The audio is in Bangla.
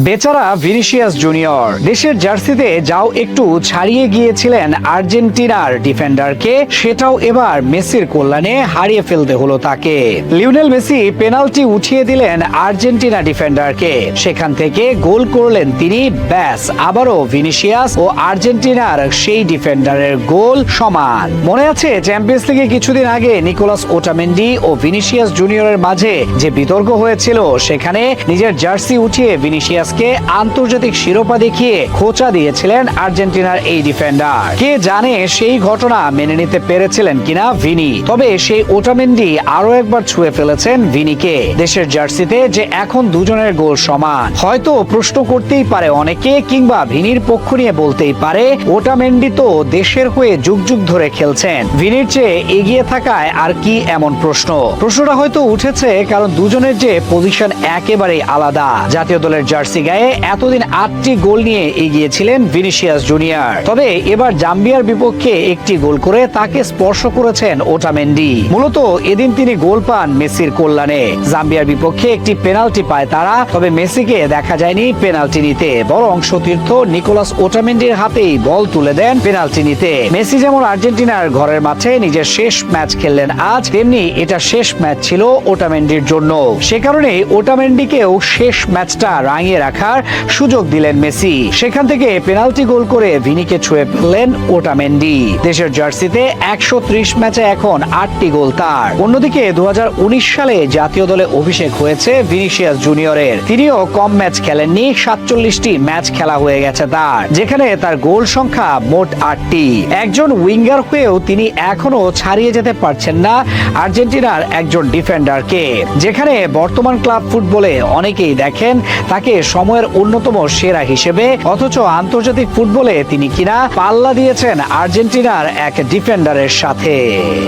বেচারা ভিনিসিয়াস জুনিয়র দেশের জার্সিতে যাও একটু ছাড়িয়ে গিয়েছিলেন আর্জেন্টিনার ডিফেন্ডারকে, সেটাও এবার মেসির কল্যাণে হারিয়ে ফেলতে হলো তাকে। লিওনেল মেসি পেনাল্টি উঠিয়ে দিলেন আর্জেন্টিনা ডিফেন্ডারকে, সেখান থেকে গোল করলেন তিনি। ব্যাস, আবারও ভিনিসিয়াস ও আর্জেন্টিনার সেই ডিফেন্ডারের গোল সমান। মনে আছে চ্যাম্পিয়ন্স লিগে কিছুদিন আগে নিকোলাস ওটামেন্ডি ও ভিনিসিয়াস জুনিয়রের মাঝে যে বিতর্ক হয়েছিল, সেখানে নিজের জার্সি উঠিয়ে ভিনিসিয়াসকে আন্তর্জাতিক শিরোপা দেখিয়ে খোঁচা দিয়েছিলেন আর্জেন্টিনার এই ডিফেন্ডার। কে জানে সেই ঘটনা মেনে নিতে পেরেছিলেন কিনা ভিনি। তবে সেই ওটামেন্ডি আরো একবার ছুঁয়ে ফেলেছেন ভিনিকে দেশের জার্সিতে, যে এখন দুজনের গোল সমান। হয়তো প্রশ্ন করতেই পারে অনেকে, কিংবা ভিনির পক্ষ নিয়ে বলতেই পারে, ওটামেন্ডি তো দেশের হয়ে যুগ যুগ ধরে খেলছেন, ভিনির চেয়ে এগিয়ে থাকায় আর কি এমন প্রশ্ন। প্রশ্নটা হয়তো উঠেছে কারণ দুজনের যে পজিশন একেবারেই আলাদা। জাতীয় দলের জার্সি গায়ে এতদিন 8টি গোল নিয়ে এগিয়েছিলেন ভিনিসিয়াস জুনিয়র, তবে এবার জাম্বিয়ার বিপক্ষে একটি গোল করে তাকে স্পর্শ করেছেন ওটামেন্ডি। মূলত এদিন তিনি গোল পান মেসির কল্যাণে। জাম্বিয়ার বিপক্ষে একটি পেনাল্টি পায় তারা, তবে মেসিকে দেখা যায়নি পেনাল্টি নিতে, বরং সতীর্থ নিকোলাস ওটামেন্ডির হাতেই বল তুলে দেন পেনাল্টি নিতে। মেসি যেমন আর্জেন্টিনার ঘরের মাঠে নিজের শেষ ম্যাচ খেললেন আজ, তেমনি এটা শেষ ম্যাচ ছিল ওটামেন্ডির জন্য। সে কারণে ওটামেন্ডিকেও শেষ ম্যাচটা রাঙিয়ে রাখার সুযোগ দিলেন মেসি। সেখান থেকে পেনাল্টি গোল করে ভিনিকে ছুঁয়ে ফেললেন ওটামেন্ডি। দেশের জার্সিতে 130 ম্যাচে এখন 8টি গোল তার। অন্যদিকে 2019 সালে জাতীয় দলে অভিষেক হয়েছে ভিনিসিয়াস জুনিয়রের। তিনিও কম ম্যাচ খেলেননি, 47টি ম্যাচ খেলা হয়ে গেছে তার, যেখানে তার গোল সংখ্যা মোট 8টি। একজন উইঙ্গার হয়েও তিনি এখনো ছাড়িয়ে যেতে পারছেন না আর্জেন্টিনার একজন ডিফেন্ডারকে, যেখানে বর্তমান ক্লাব ফুটবলে অনেকেই দেখেন তাকে সময়ের অন্যতম সেরা হিসেবে, অথচ আন্তর্জাতিক ফুটবলে তিনি কিনা পাল্লা দিয়েছেন আর্জেন্টিনার এক ডিফেন্ডারের সাথে।